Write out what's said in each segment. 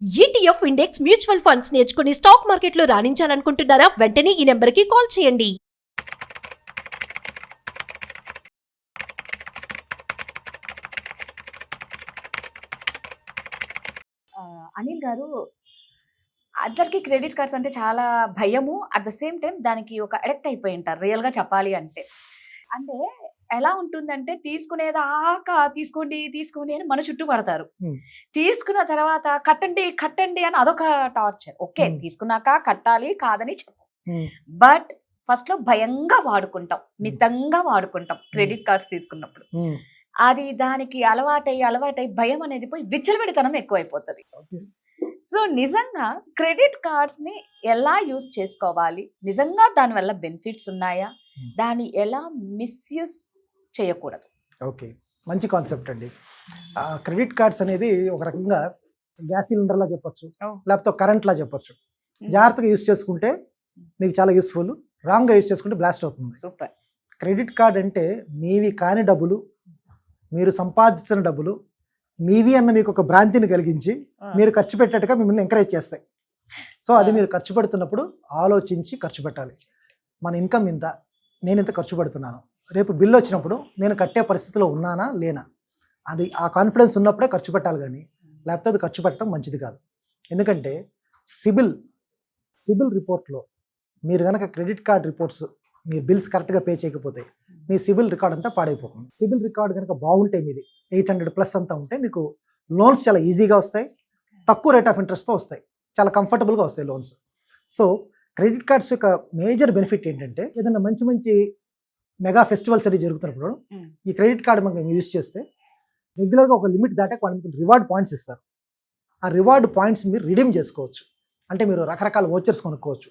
ETF index mutual funds నేర్చుకుని stock మార్కెట్లో రాణించాలనుకుంటున్నారా? వెంటనే ఈ నెంబర్కి కాల్ చేయండి. అనిల్ గారు, అందరికి క్రెడిట్ కార్డ్స్ అంటే చాలా భయము. అట్ ద సేమ్ టైం దానికి ఒక అడిక్ట్ అయిపోయి ఉంటారు రియల్గా చెప్పాలి అంటే. అంటే ఎలా ఉంటుందంటే తీసుకునేదాకా తీసుకోండి తీసుకోండి అని మన చుట్టూ పడతారు. తీసుకున్న తర్వాత కట్టండి కట్టండి అని అదొక టార్చర్. ఓకే, తీసుకున్నాక కట్టాలి కాదని చెప్పు, బట్ ఫస్ట్ లో భయంగా వాడుకుంటాం, మితంగా వాడుకుంటాం క్రెడిట్ కార్డ్స్ తీసుకున్నప్పుడు. అది దానికి అలవాటై భయం అనేది పోయి విచ్చలవిడితనం ఎక్కువైపోతుంది. సో నిజంగా క్రెడిట్ కార్డ్స్ ని ఎలా యూజ్ చేసుకోవాలి, నిజంగా దానివల్ల బెనిఫిట్స్ ఉన్నాయా, దాన్ని ఎలా మిస్యూజ్ చేయకూడదు? ఓకే, మంచి కాన్సెప్ట్ అండి. క్రెడిట్ కార్డ్స్ అనేది ఒక రకంగా గ్యాస్ సిలిండర్లా చెప్పొచ్చు, లేకపోతే కరెంట్లా చెప్పొచ్చు. జాగ్రత్తగా యూజ్ చేసుకుంటే మీకు చాలా యూస్ఫుల్, రాంగ్గా యూజ్ చేసుకుంటే బ్లాస్ట్ అవుతుంది. సూపర్. క్రెడిట్ కార్డ్ అంటే మీవి కాని డబ్బులు, మీరు సంపాదించిన డబ్బులు మీవి అన్న మీకు ఒక భ్రాంతిని కలిగించి మీరు ఖర్చు పెట్టేట్టుగా మిమ్మల్ని ఎంకరేజ్ చేస్తాయి. సో అది మీరు ఖర్చు పెడుతున్నప్పుడు ఆలోచించి ఖర్చు పెట్టాలి. మన ఇన్కమ్ ఇంత, నేను ఇంత ఖర్చు పెడుతున్నాను, రేపు బిల్లు వచ్చినప్పుడు నేను కట్టే పరిస్థితిలో ఉన్నానా లేనా, అది ఆ కాన్ఫిడెన్స్ ఉన్నప్పుడే ఖర్చు పెట్టాలి. కానీ లేకపోతే అది ఖర్చు పెట్టడం మంచిది కాదు. ఎందుకంటే సిబిల్ రిపోర్ట్లో మీరు కనుక క్రెడిట్ కార్డ్ రిపోర్ట్స్, మీ బిల్స్ కరెక్ట్గా పే చేయకపోతే మీ సిబిల్ రికార్డ్ అంతా పాడైపోతుంది. సిబిల్ రికార్డ్ కనుక బాగుంటే మీది 800+ అంతా ఉంటే మీకు లోన్స్ చాలా ఈజీగా వస్తాయి, తక్కువ రేట్ ఆఫ్ ఇంట్రెస్ట్తో వస్తాయి, చాలా కంఫర్టబుల్గా వస్తాయి లోన్స్. సో క్రెడిట్ కార్డ్స్ యొక్క మేజర్ బెనిఫిట్ ఏంటంటే, ఏదైనా మంచి మెగా ఫెస్టివల్స్ అది జరుగుతున్నప్పుడు ఈ క్రెడిట్ కార్డ్ మనం యూజ్ చేస్తే రెగ్యులర్గా ఒక లిమిట్ దాటాక వాళ్ళు రివార్డ్ పాయింట్స్ ఇస్తారు. ఆ రివార్డ్ పాయింట్స్ మీరు రిడీమ్ చేసుకోవచ్చు. అంటే మీరు రకరకాల వోచర్స్ కొనుక్కోవచ్చు,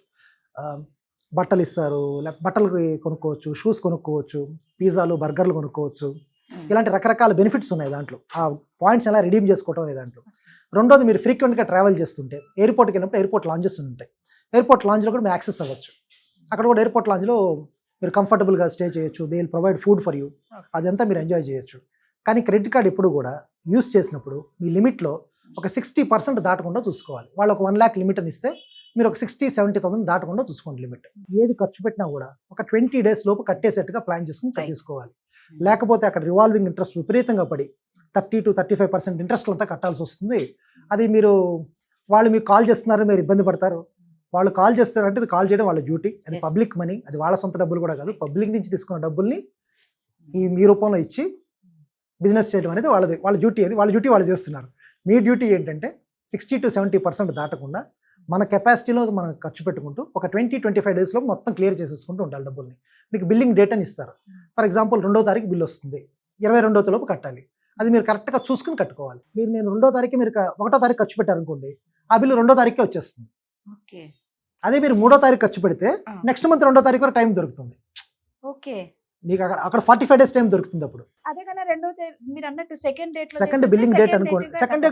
బట్టలు ఇస్తారు, లేకపోతే బట్టలు కొనుక్కోవచ్చు, షూస్ కొనుక్కోవచ్చు, పిజ్జాలు బర్గర్లు కొనుక్కోవచ్చు. ఇలాంటి రకరకాల బెనిఫిట్స్ ఉన్నాయి దాంట్లో. ఆ పాయింట్స్ ఎలా రిడీమ్ చేసుకోవడం అనే దాంట్లో. రెండోది, మీరు ఫ్రీక్వెంట్గా ట్రావెల్ చేస్తుంటే ఎయిర్పోర్ట్కి వెళ్ళినప్పుడు ఎయిర్పోర్ట్ లాంజెస్ ఉంటాయి. ఎయిర్పోర్ట్ లాంజ్లో కూడా మీరు యాక్సెస్ అవ్వచ్చు. అక్కడ కూడా ఎయిర్పోర్ట్ లాంజ్లో మీరు కంఫర్టబుల్గా స్టే చేయొచ్చు, they will provide food for you, అదంతా మీరు ఎంజాయ్ చేయొచ్చు. కానీ క్రెడిట్ కార్డ్ ఎప్పుడు కూడా యూస్ చేసినప్పుడు మీ లిమిట్లో ఒక 60% దాటకుండా చూసుకోవాలి. వాళ్ళు ఒక 1 lakh లిమిట్ అని ఇస్తే మీరు ఒక 60,000-70,000 దాటకుండా చూసుకోండి లిమిట్. ఏది ఖర్చు పెట్టినా కూడా ఒక 20 days లోపు కట్టేసేట్టుగా ప్లాన్ చేసుకుని తీసుకోవాలి. లేకపోతే అక్కడ రివాల్వింగ్ ఇంట్రెస్ట్ విపరీతంగా పడి 30-35% ఇంట్రెస్ట్ అంతా కట్టాల్సి వస్తుంది. అది వాళ్ళు మీకు కాల్ చేస్తున్నారు, మీరు ఇబ్బంది పడతారు. వాళ్ళు కాల్ చేస్తారంటే అది కాల్ చేయడం వాళ్ళ డ్యూటీ, అది పబ్లిక్ మనీ, అది వాళ్ళ సొంత డబ్బులు కూడా కాదు. పబ్లిక్ నుంచి తీసుకున్న డబ్బుల్ని మీ రూపంలో ఇచ్చి బిజినెస్ చేయడం అనేది వాళ్ళ డ్యూటీ. అది వాళ్ళ డ్యూటీ వాళ్ళు చేస్తున్నారు. మీ డ్యూటీ ఏంటంటే 60-70% దాటకుండా మన కెపాసిటీలో మనం ఖర్చు పెట్టుకుంటూ ఒక 20-25 days మొత్తం క్లియర్ చేసేసుకుంటూ ఉండాలి డబ్బుల్ని. మీకు బిల్లింగ్ డేట్ అని ఇస్తారు. ఫర్ ఎగ్జాంపుల్ 2వ తారీఖు బిల్ వస్తుంది, 22వ లోపు కట్టాలి. అది మీరు కరెక్ట్గా చూసుకుని కట్టుకోవాలి. నేను 2వ తారీఖు మీరు 1వ తారీఖు ఖర్చు పెట్టారనుకోండి, ఆ బిల్లు 2వ తారీఖుకే వచ్చేస్తుంది. అదే మీరు 3వ తారీఖు ఖర్చు పెడితే నెక్స్ట్ మంత్ 2వ తారీఖు వరకు టైం దొరుకుతుంది. ఓకే, మీకు అక్కడ 45 days టైం దొరుకుతుంది. అప్పుడు అదే కన్నా మీరు అన్నట్టు సెకండ్ బిల్లింగ్ డేట్ అనుకోండి. సెకండ్ డే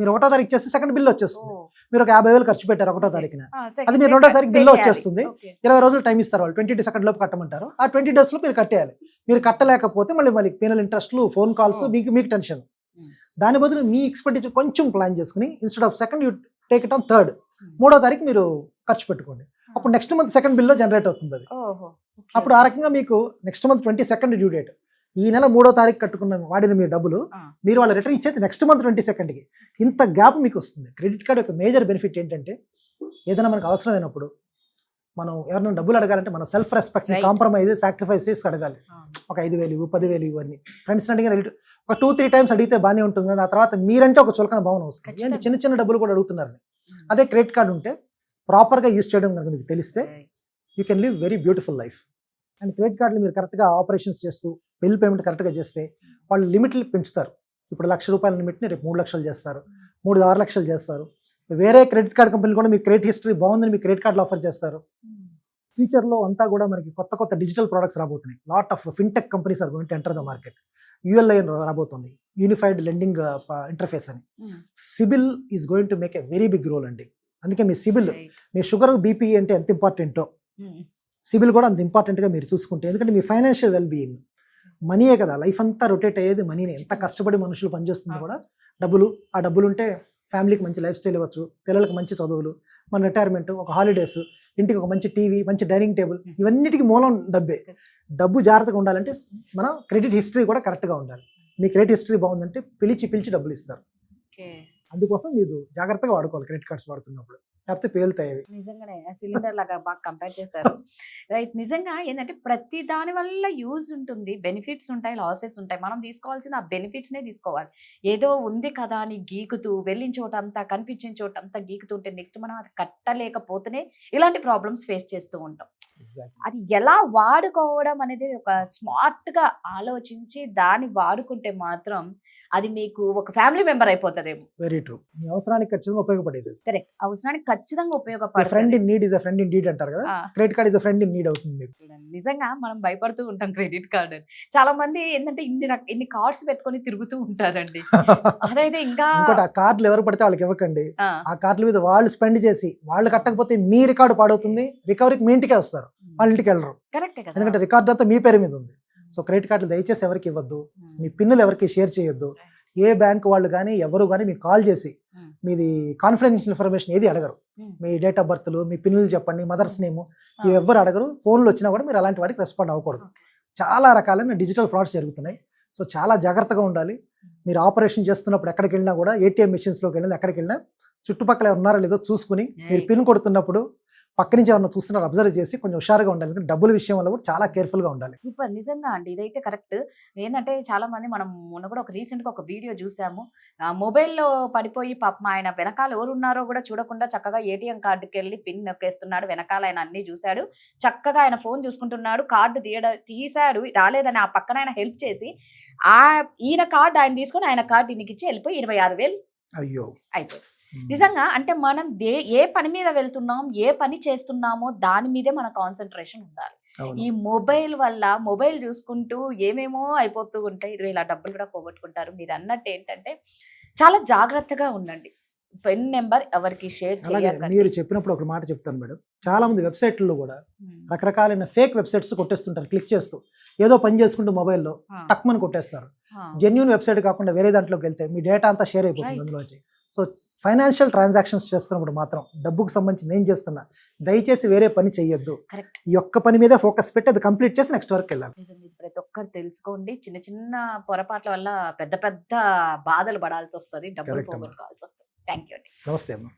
మీరు 1వ తారీఖు చేస్తే సెకండ్ బిల్ వచ్చేస్తుంది. మీరు ఒక 50,000 ఖర్చు పెట్టారు 1వ తారీఖున, అది మీరు 2వ తారీఖు బిల్లు వచ్చేస్తుంది. 20 రోజులు టైం ఇస్తారు వాళ్ళు, 20 seconds లోపు కట్టమంటారు. ఆ 20 days మీరు కట్టేయాలి. మీరు కట్టలేకపోతే మళ్ళీ పీనల్ ఇంట్రెస్ట్లు, ఫోన్ కాల్స్, మీకు టెన్షన్. దాని బదులు మీ ఎక్స్పెండిచర్ కొంచెం ప్లాన్ చేసుకుని instead of second you take it on third, 3వ తారీఖు మీరు ఖర్చు పెట్టుకోండి. అప్పుడు నెక్స్ట్ మంత్ సెకండ్ బిల్లో జనరేట్ అవుతుంది అది. అప్పుడు ఆ రకంగా మీకు next month 22nd due date, ఈ నెల 3వ తారీఖు కట్టుకున్న వాడిన మీ డబ్బులు మీరు వాళ్ళ రిటర్న్ ఇచ్చేది నెక్స్ట్ మంత్ 22nd. ఇంత గ్యాప్ మీకు వస్తుంది. క్రెడిట్ కార్డ్ యొక్క మేజర్ బెనిఫిట్ ఏంటంటే, ఏదైనా మనకు అవసరమైనప్పుడు మనం ఎవరైనా డబ్బులు అడగాలంటే మన సెల్ఫ్ రెస్పెక్ట్ కాంప్రమైజ్, సాక్రిఫైస్ చేసి అడగాలి. ఒక 5,000, 10,000 ఇవన్నీ ఫ్రెండ్స్ అడిగిన ఒక 2-3 times అడిగితే బాగానే ఉంటుంది. ఆ తర్వాత మీరంటే ఒక చులకన భావన వస్తుంది. అంటే చిన్న డబ్బులు కూడా అడుగుతున్నారు. అదే క్రెడిట్ కార్డు ఉంటే ప్రాపర్గా యూజ్ చేయడం కనుక మీకు తెలిస్తే you can live very beautiful life. And credit కార్డులు మీరు కరెక్ట్గా ఆపరేషన్స్ చేస్తూ బిల్ పేమెంట్ కరెక్ట్గా చేస్తే వాళ్ళు లిమిట్లు పెంచుతారు. ఇప్పుడు ₹1,00,000 లిమిట్ని రేపు 3 లక్షలు చేస్తారు, 3-6 లక్షలు చేస్తారు. వేరే క్రెడిట్ కార్డ్ కంపెనీలు కూడా మీ క్రెడిట్ హిస్టరీ బాగుందని మీ క్రెడిట్ కార్డులు ఆఫర్ చేస్తారు. ఫ్యూచర్లో అంతా కూడా మనకి కొత్త డిజిటల్ ప్రోడక్ట్స్ రాబోతున్నాయి. Lot of fintech companies are going to enter the market. ULI రాబోతుంది, యూనిఫైడ్ లెండింగ్ ఇంటర్ఫేస్ అని. CIBIL is going to make a very big role అండి. అందుకే మీ సిబిల్, మీ షుగర్, బీపీ అంటే ఎంత ఇంపార్టెంటో సిబిల్ కూడా అంత ఇంపార్టెంట్గా మీరు చూసుకుంటే. ఎందుకంటే మీ ఫైనాన్షియల్ వెల్ బీయింగ్, మనీయే కదా, లైఫ్ అంతా రొటేట్ అయ్యేది మనీనే. ఎంత కష్టపడి మనుషులు పనిచేస్తుంది కూడా డబ్బులు. ఆ డబ్బులు ఉంటే ఫ్యామిలీకి మంచి లైఫ్ స్టైల్ ఇవ్వచ్చు, పిల్లలకి మంచి చదువులు, మన రిటైర్మెంట్, ఒక హాలిడేస్, ఇంటికి ఒక మంచి టీవీ, మంచి డైనింగ్ టేబుల్, ఇవన్నిటికీ మూలం డబ్బే. డబ్బు జాగ్రత్తగా ఉండాలంటే మన క్రెడిట్ హిస్టరీ కూడా కరెక్ట్గా ఉండాలి. మీ క్రెడిట్ హిస్టరీ బాగుందంటే పిలిచి డబ్బులు ఇస్తారు. అందుకోసం మీరు జాగ్రత్తగా వాడుకోవాలి క్రెడిట్ కార్డ్స్ వాడుతున్నప్పుడు, లేకపోతే పేలుతాయి అవి. నిజంగానే సిలిండర్ లాగా బాగా కంపేర్ చేశారు. రైట్. నిజంగా ఏంటంటే ప్రతి దాని వల్ల యూజ్ ఉంటుంది, బెనిఫిట్స్ ఉంటాయి, లాసెస్ ఉంటాయి. మనం తీసుకోవాల్సిన ఆ బెనిఫిట్స్నే తీసుకోవాలి. ఏదో ఉంది కదా అని గీకుతూ వెళ్ళిన చోట అంతా కనిపించిన చోట అంతా గీకుతుంటే నెక్స్ట్ మనం అది కట్టలేకపోతేనే ఇలాంటి ప్రాబ్లమ్స్ ఫేస్ చేస్తూ ఉంటాం. అది ఎలా వాడుకోవడం అనేది ఒక స్మార్ట్ గా ఆలోచించి దాన్ని వాడుకుంటే మాత్రం అది మీకు ఒక ఫ్యామిలీ మెంబర్ అయిపోతుందేమో. Very true. మీ అవసరానికి ఖచ్చితంగా ఉపయోగపడేది. కరెక్ట్. అవసరానికి ఖచ్చితంగా ఫ్రెండ్ ఉపయోగపడుతుంది. In need is a friend indeed అంటారు కదా, credit card is a friend in need అవుతుంది మీకు. చూడండి, నిజంగా మనం భయపడుతూ ఉంటాం క్రెడిట్ కార్డ్ అని. చాలా మంది ఏంటంటే ఇన్ని కార్డ్స్ పెట్టుకొని తిరుగుతూ ఉంటారండి. అదైతే ఇంకా ఇంకోటి, ఆ కార్డులు ఎవరు పడితే వాళ్ళకి ఇవ్వకండి. ఆ కార్డుల మీద వాళ్ళు స్పెండ్ చేసి వాళ్ళు కట్టకపోతే మీ రికార్డు పాడవుతుంది, రికవరీకి మీ ఇంటికే వస్తారు, వాళ్ళ ఇంటికి వెళ్ళరు. కరెక్టే కదా. ఎందుకంటే రికార్డు అంతా మీ పేరు మీద ఉంది. సో క్రెడిట్ కార్డులు దయచేసి ఎవరికి ఇవ్వద్దు, మీ పిన్నులు ఎవరికి షేర్ చేయొద్దు. ఏ బ్యాంక్ వాళ్ళు కానీ ఎవరు కానీ మీకు కాల్ చేసి మీది కాన్ఫిడెన్షియల్ ఇన్ఫర్మేషన్ ఏది అడగరు. మీ డేట్ ఆఫ్ బర్త్లు, మీ పిన్నులు చెప్పండి, మదర్స్ నేమ్, ఇవి ఎవ్వరు అడగరు. ఫోన్లు వచ్చినా కూడా మీరు అలాంటి వాటికి రెస్పాండ్ అవ్వకూడదు. చాలా రకాలైన డిజిటల్ ఫ్రాడ్స్ జరుగుతున్నాయి. సో చాలా జాగ్రత్తగా ఉండాలి. మీరు ఆపరేషన్ చేస్తున్నప్పుడు ఎక్కడికి వెళ్ళినా కూడా, ఏటీఎం మిషన్స్లోకి వెళ్ళినా ఎక్కడికి వెళ్ళినా చుట్టుపక్కల ఉన్నారో లేదో చూసుకుని, మీరు పిన్ కొడుతున్నప్పుడు పక్క నుంచి ఏమన్నా చూస్తున్నారు అబ్జర్వ్ చేసి కొంచెం హుషారుగా ఉండాలి. డబ్బుల విషయంలో కూడా చాలా కేర్ఫుల్గా ఉండాలి. సూపర్. నిజంగా అండి, ఇదైతే కరెక్ట్. ఏంటంటే చాలా మంది, మనం మొన్న కూడా ఒక రీసెంట్గా ఒక వీడియో చూసాము. మొబైల్లో పడిపోయి పాపం ఆయన వెనకాల ఎవరు ఉన్నారో కూడా చూడకుండా చక్కగా ఏటీఎం కార్డుకి వెళ్ళి పిన్ నొక్కేస్తున్నాడు. వెనకాల ఆయన అన్ని చూశాడు, చక్కగా ఆయన ఫోన్ చూసుకుంటున్నాడు. కార్డు తీశాడు, రాలేదని ఆ పక్కన ఆయన హెల్ప్ చేసి ఈయన కార్డు ఆయన తీసుకొని ఆయన కార్డు ఈయనకి ఇచ్చి వెళ్ళిపోయి 26,000 అయ్యో అయిపోయింది. నిజంగా అంటే మనం ఏ పని మీద వెళ్తున్నాం, ఏ పని చేస్తున్నామో దాని మీదే మన కాన్సన్ట్రేషన్ ఉండాలి. ఈ మొబైల్ వల్ల మొబైల్ చూసుకుంటూ ఏమేమో అయిపోతూ ఉంటాయి. ఇది ఇలా డబ్బులు కూడా పోగొట్టుకుంటారు. మీరు అన్నట్టు ఏంటంటే చాలా జాగ్రత్తగా ఉండండి. పెన్ నెంబర్ ఎవరికి షేర్ చేయాలి. మీరు చెప్పినప్పుడు ఒక మాట చెప్తాను మేడం. చాలా మంది వెబ్సైట్లలో కూడా రకరకాలైన ఫేక్ వెబ్సైట్స్ కొట్టేస్తుంటారు. క్లిక్ చేస్తూ ఏదో పని చేసుకుంటూ మొబైల్లో టక్మని కొట్టేస్తారు. జెన్యూన్ వెబ్సైట్ కాకుండా వేరే దాంట్లోకి వెళ్తే మీ డేటా అంతా షేర్ అయిపోతుంది అందులోంచి. సో ఫైనాన్షియల్ ట్రాన్సాక్షన్స్ చేస్తున్నప్పుడు మాత్రం డబ్బుకు సంబంధించి నేను చేస్తున్నా, దయచేసి వేరే పని చెయ్యొద్దు. ఈ ఒక్క పని మీద ఫోకస్ పెట్టి అది కంప్లీట్ చేసి నెక్స్ట్ వర్క్ వెళ్ళాలి. ప్రతి ఒక్కరు తెలుసుకోండి. చిన్న చిన్న పొరపాట్ల వల్ల పెద్ద పెద్ద బాధలు పడాల్సి వస్తుంది, డబ్బులు పోగొట్టుకోవాల్సి వస్తుంది. థ్యాంక్ యూ అండి. నమస్తే అమ్మా.